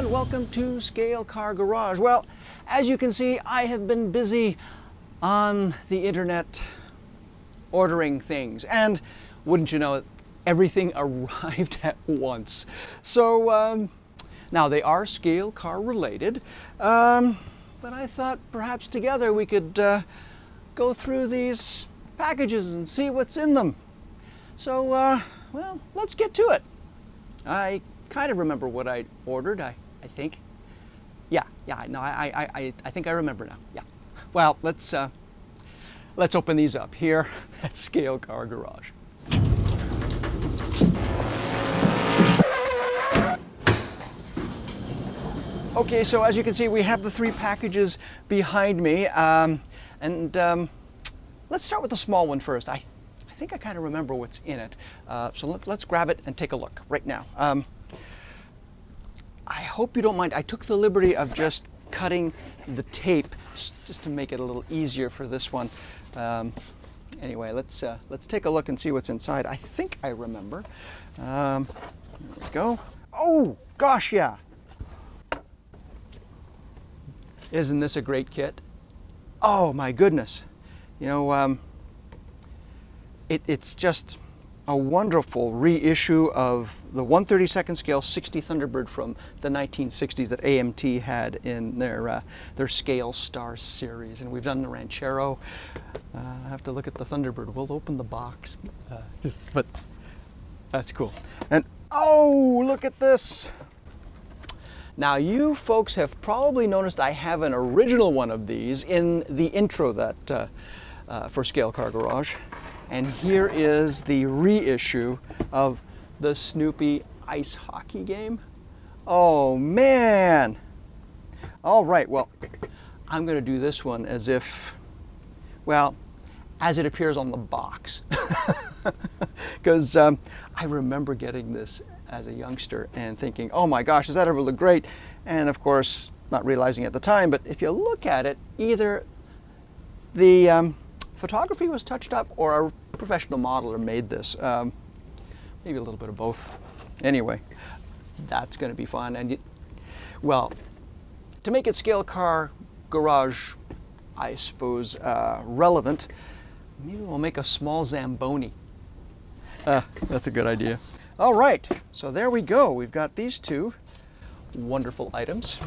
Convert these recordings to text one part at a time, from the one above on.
and welcome to Scale Car Garage. Well, as you can see, I have been busy on the internet ordering things, and wouldn't you know it, everything arrived at once. So now they are scale car related, but I thought perhaps together we could go through these packages and see what's in them. So well, let's get to it. I kind of remember what I ordered, I think. Yeah, no, I think I remember now. Yeah. Well, let's open these up here at Scale Car Garage. Okay, so as you can see, we have the three packages behind me, and let's start with the small one first. I think I kind of remember what's in it, so let's grab it and take a look right now. I hope you don't mind. I took the liberty of just cutting the tape just to make it a little easier for this one. Anyway, let's take a look and see what's inside. I think I remember. There we go. Oh gosh, yeah. Isn't this a great kit? Oh my goodness. You know, it's just a wonderful reissue of the 1/32 scale 60 Thunderbird from the 1960s that AMT had in their Scale Star series. And we've done the Ranchero. I have to look at the Thunderbird. We'll open the box, but that's cool. And oh, look at this. Now you folks have probably noticed I have an original one of these in the intro that for Scale Car Garage. And here is the reissue of the Snoopy ice hockey game. Oh man! All right, well, I'm gonna do this one as if, well, as it appears on the box. Because I remember getting this as a youngster and thinking, oh my gosh, does that ever look great? And of course, not realizing at the time, but if you look at it, either the photography was touched up or a professional modeler made this. Maybe a little bit of both. Anyway, that's going to be fun. And well, to make it Scale Car Garage, I suppose, relevant, maybe we'll make a small Zamboni. That's a good idea. All right, so there we go. We've got these two wonderful items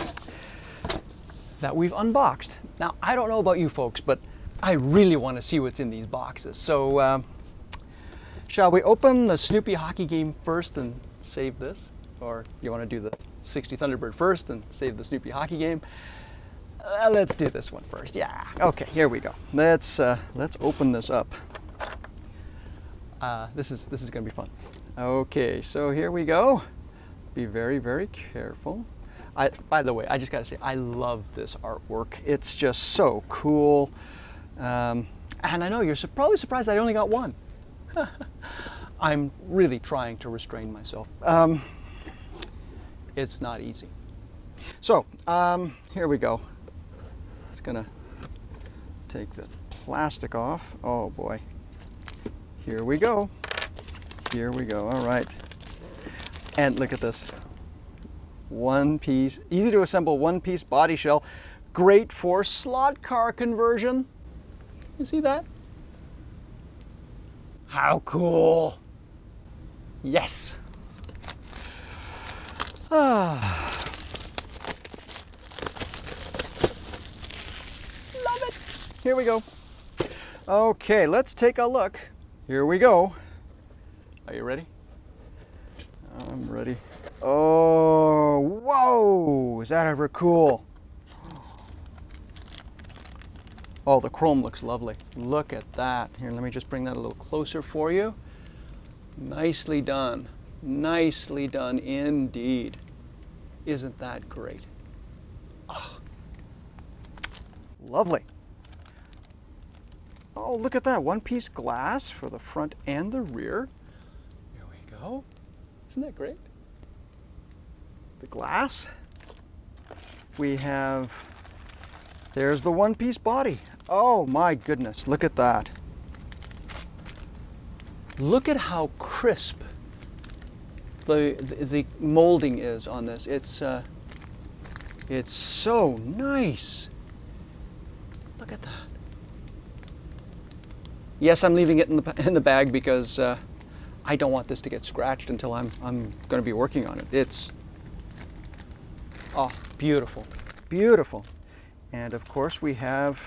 that we've unboxed. Now, I don't know about you folks, but I really want to see what's in these boxes. So shall we open the Snoopy hockey game first and save this? Or you want to do the 60 Thunderbird first and save the Snoopy hockey game? Let's do this one first. Yeah, okay, here we go. Let's open this up. This is going to be fun. Okay, so here we go. Be very, very careful. By the way, I just got to say, I love this artwork. It's just so cool. And I know you're probably surprised I only got one. I'm really trying to restrain myself. It's not easy. So, here we go. It's gonna take the plastic off. Oh boy. Here we go. Here we go. All right. And look at this. One piece, easy to assemble one-piece body shell. Great for slot car conversion. You see that? How cool! Yes! Ah. Love it! Here we go. Okay, let's take a look. Here we go. Are you ready? I'm ready. Oh, whoa! Is that ever cool? Oh, the chrome looks lovely. Look at that. Here, let me just bring that a little closer for you. Nicely done. Nicely done indeed. Isn't that great? Oh, lovely. Oh, look at that. One-piece glass for the front and the rear. Here we go. Isn't that great? The glass. We have, there's the one-piece body. Oh my goodness, look at that. Look at how crisp the molding is on this. It's It's so nice. Look at that. Yes, I'm leaving it in the bag because I don't want this to get scratched until I'm going to be working on it. It's beautiful, beautiful. And of course we have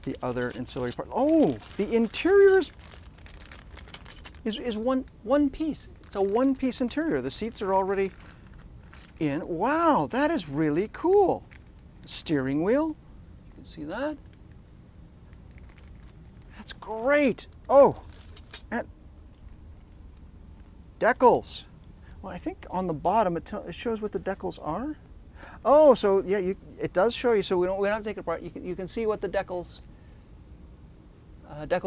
the other ancillary part. Oh, the interior is one piece. It's a one-piece interior. The seats are already in. Wow, that is really cool. Steering wheel, you can see that. That's great. Oh, and decals. Well, I think on the bottom it shows what the decals are. Oh, so yeah, it does show you. So we don't have to take it apart. You can see what the decal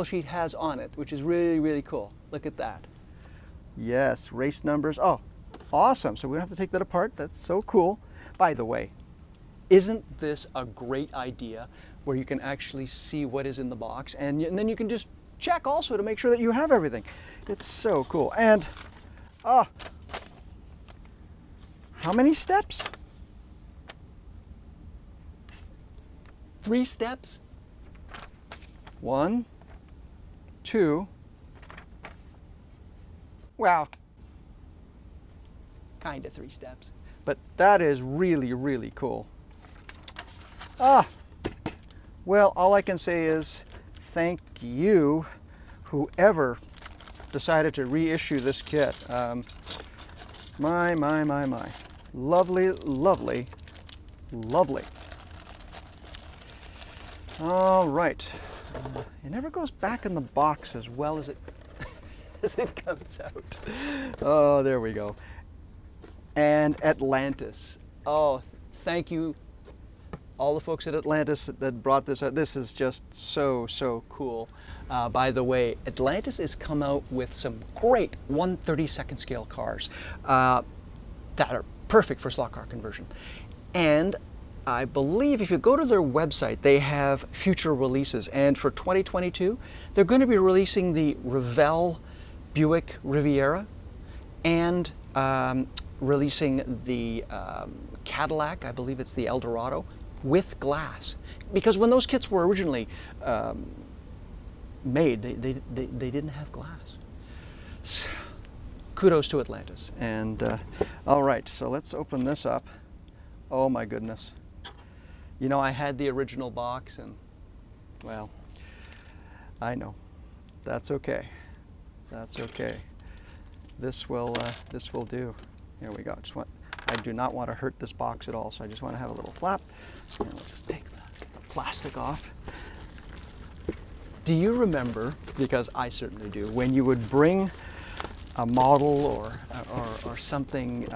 sheet has on it, which is really, really cool. Look at that. Yes, race numbers. Oh, awesome. So we don't have to take that apart. That's so cool. By the way, isn't this a great idea where you can actually see what is in the box, and then you can just check also to make sure that you have everything. It's so cool. And how many steps? 3 steps. 1, 2. Well, kind of 3 steps, but that is really, really cool. Well, all I can say is thank you, whoever decided to reissue this kit. My. Lovely, lovely, lovely. All right. It never goes back in the box as well as it comes out. Oh, there we go. And Atlantis. Oh, thank you, all the folks at Atlantis that brought this out. This is just so cool. By the way, Atlantis has come out with some great 1/32 scale cars that are perfect for slot car conversion. And I believe if you go to their website, they have future releases. And for 2022, they're going to be releasing the Revell Buick Riviera and releasing the Cadillac, I believe it's the Eldorado, with glass. Because when those kits were originally made, they didn't have glass. So, kudos to Atlantis. And all right, so let's open this up. Oh my goodness. You know, I had the original box, and well, I know. That's okay. That's okay. This will do. Here we go. I do not want to hurt this box at all, so I just want to have a little flap. And we'll just take the plastic off. Do you remember, because I certainly do, when you would bring a model or something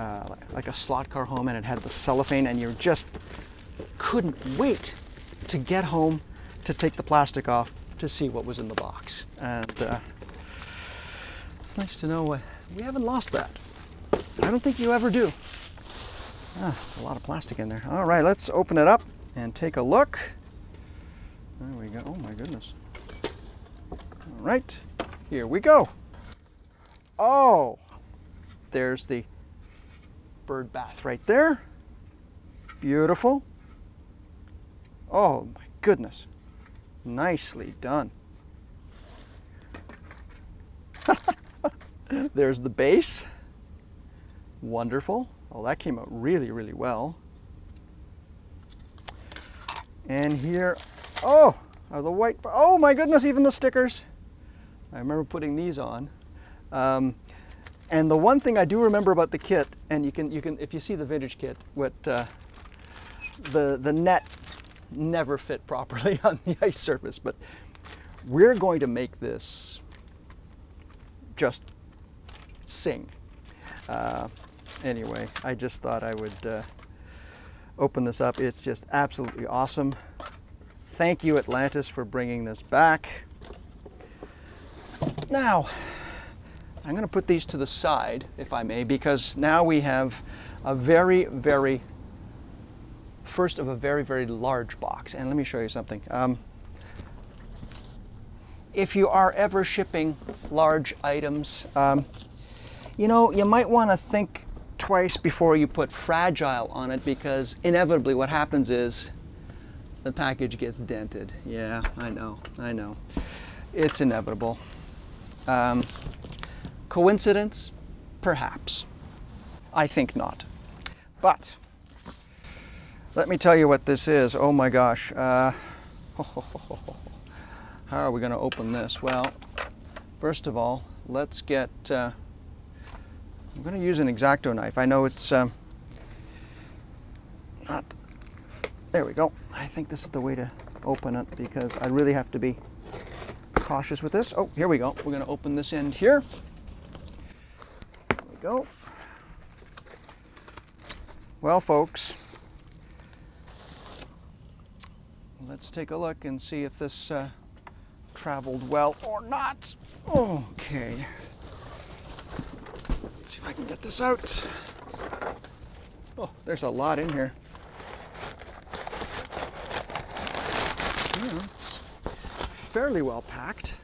like a slot car home and it had the cellophane and you just couldn't wait to get home to take the plastic off to see what was in the box? And it's nice to know we haven't lost that. I don't think you ever do. It's a lot of plastic in there. All right, let's open it up and take a look. There we go. Oh my goodness. All right, here we go. Oh, there's the bird bath right there. Beautiful. Oh my goodness. Nicely done. There's the base. Wonderful. Oh, that came out really, really well. And here, oh, are the white, oh my goodness, even the stickers. I remember putting these on. And the one thing I do remember about the kit, and you can if you see the vintage kit, what the net never fit properly on the ice surface, but we're going to make this just sing. Anyway, I just thought I would open this up. It's just absolutely awesome. Thank you, Atlantis, for bringing this back. Now, I'm going to put these to the side, if I may, because now we have a first of a very, very large box. And let me show you something. If you are ever shipping large items, you know, you might want to think twice before you put fragile on it, because inevitably what happens is the package gets dented. Yeah, I know. It's inevitable. Coincidence? Perhaps. I think not. But let me tell you what this is. Oh my gosh. How are we going to open this? Well, first of all, let's get... I'm going to use an X-Acto knife. I know it's not... There we go. I think this is the way to open it, because I really have to be cautious with this. Oh, here we go. We're going to open this end here. There we go. Well, folks, let's take a look and see if this traveled well or not. Okay. Let's see if I can get this out. Oh, there's a lot in here. Yeah, it's fairly well packed.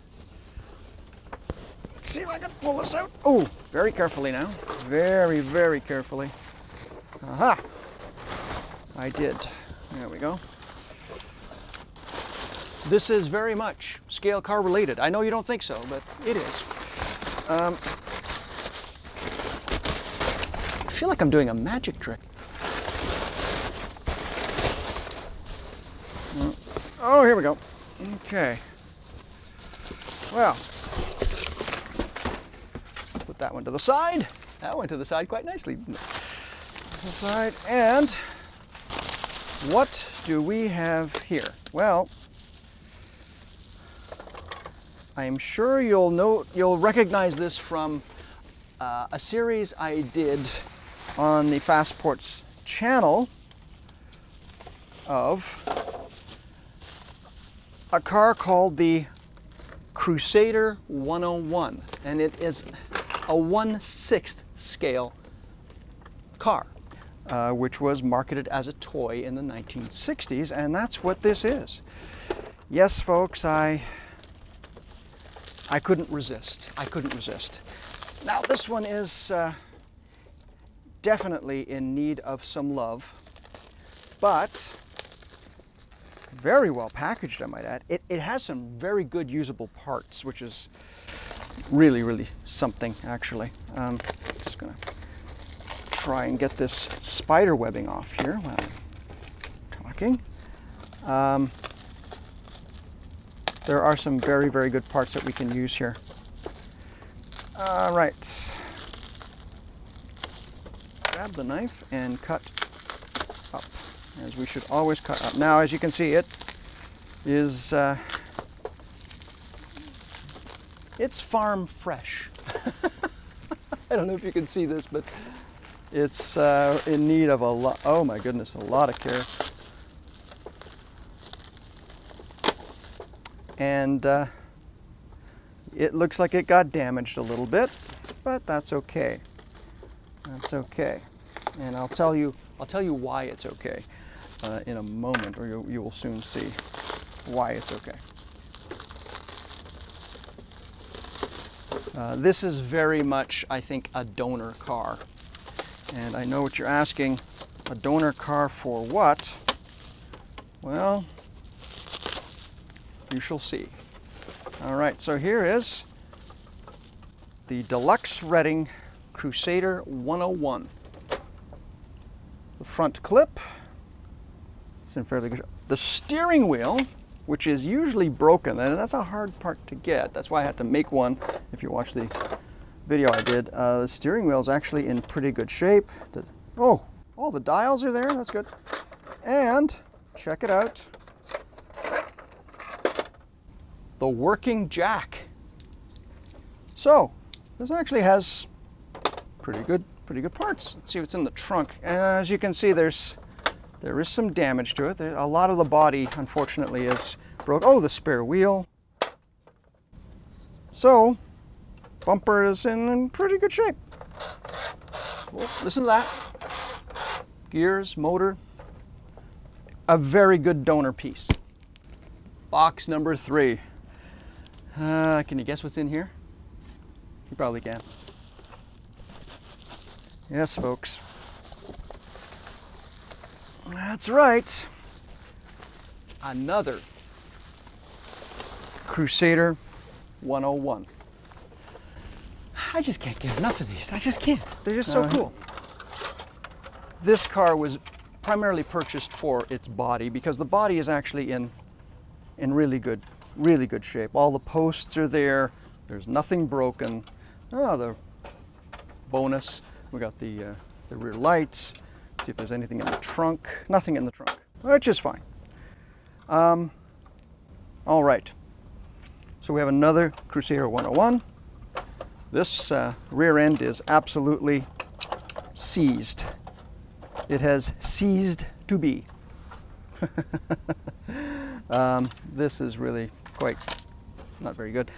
Let's see if I can pull this out. Oh, very carefully now. Very, very carefully. Aha! I did. There we go. This is very much scale car related. I know you don't think so, but it is. I feel like I'm doing a magic trick. Oh, here we go. Okay. Well, put that one to the side. That went to the side quite nicely, didn't it? This side. And what do we have here? Well, I'm sure you'll recognize this from a series I did on the Fastports channel of a car called the Crusader 101, and it is a 1/6 scale car, which was marketed as a toy in the 1960s, and that's what this is. Yes, folks, I couldn't resist. I couldn't resist. Now, this one is definitely in need of some love, but very well packaged, I might add. It has some very good usable parts, which is really, really something, actually. Just gonna try and get this spider webbing off here while I'm talking. There are some very, very good parts that we can use here. All right. Grab the knife and cut up, as we should always cut up. Now, as you can see, it is it's farm fresh. I don't know if you can see this, but it's in need of a lot. Oh my goodness, a lot of care. And it looks like it got damaged a little bit, but that's okay. That's okay. And I'll tell you why it's okay in a moment, or you will soon see why it's okay. This is very much, I think, a donor car. And I know what you're asking, a donor car for what? Well, you shall see. All right, so here is the Deluxe Redding Crusader 101. The front clip, it's in fairly good shape. The steering wheel, which is usually broken, and that's a hard part to get. That's why I had to make one. If you watch the video I did, the steering wheel is actually in pretty good shape. Oh, all the dials are there. That's good. And check it out. The working jack. So this actually has pretty good parts. Let's see what's in the trunk. And as you can see, there is some damage to it. A lot of the body, unfortunately, is broke. Oh, the spare wheel. So bumper is in pretty good shape. Oh, listen to that. Gears, motor. A very good donor piece. Box number 3. Can you guess what's in here? You probably can. Yes, folks. That's right. Another Crusader 101. I just can't get enough of these. I just can't. They're just so cool. This car was primarily purchased for its body because the body is actually in really good shape. All the posts are there. There's nothing broken. Oh, the bonus. We got the rear lights. See if there's anything in the trunk. Nothing in the trunk, which is fine. All right. So we have another Crusader 101. This rear end is absolutely seized. It has ceased to be. This is really quite not very good.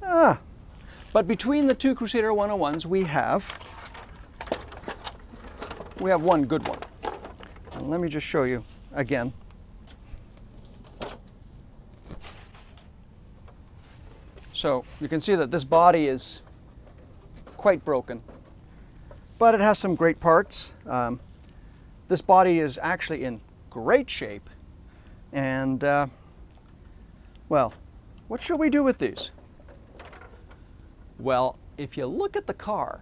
But between the two Crusader 101s, we have one good one. And let me just show you again. So you can see that this body is quite broken, but it has some great parts. This body is actually in great shape, and well, what should we do with these? Well, if you look at the car,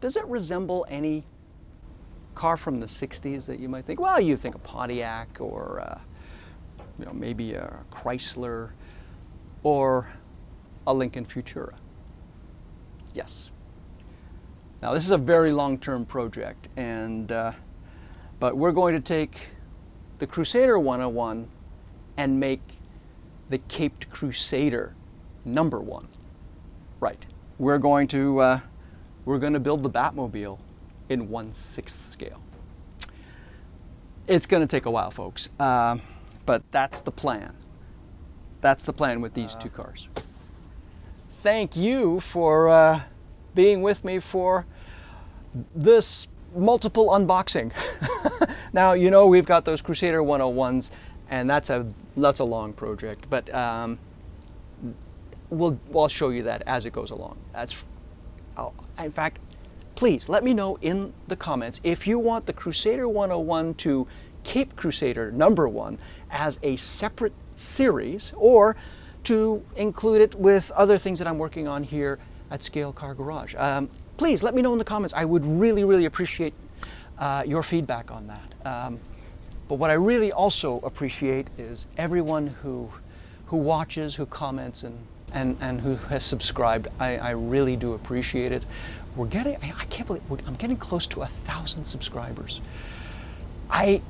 does it resemble any car from the 60s that you might think? Well, you think a Pontiac or maybe a Chrysler or a Lincoln Futura. Yes. Now this is a very long-term project, and but we're going to take the Crusader 101 and make the Caped Crusader #1. Right. We're going to build the Batmobile in 1/6 scale. It's going to take a while, folks, but that's the plan. That's the plan with these two cars. Thank you for being with me for this multiple unboxing. Now, you know, we've got those Crusader 101s, and that's a long project, but I'll show you that as it goes along. In fact, please let me know in the comments if you want the Crusader 101 to Cape Crusader #1 as a separate series, or to include it with other things that I'm working on here at Scale Car Garage. Please let me know in the comments. I would really appreciate your feedback on that. But what I really also appreciate is everyone who watches, who comments, and who has subscribed. I really do appreciate it. I can't believe I'm getting close to 1,000 subscribers. I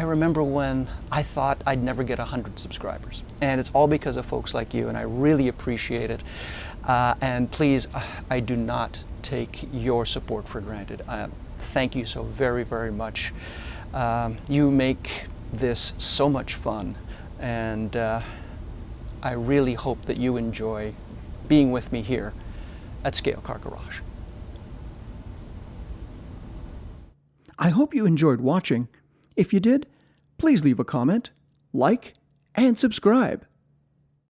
remember when I thought I'd never get 100 subscribers, and it's all because of folks like you, and I really appreciate it. And please, I do not take your support for granted. Thank you so very much. You make this so much fun, and I really hope that you enjoy being with me here at Scale Car Garage. I hope you enjoyed watching. If you did, please leave a comment, like, and subscribe.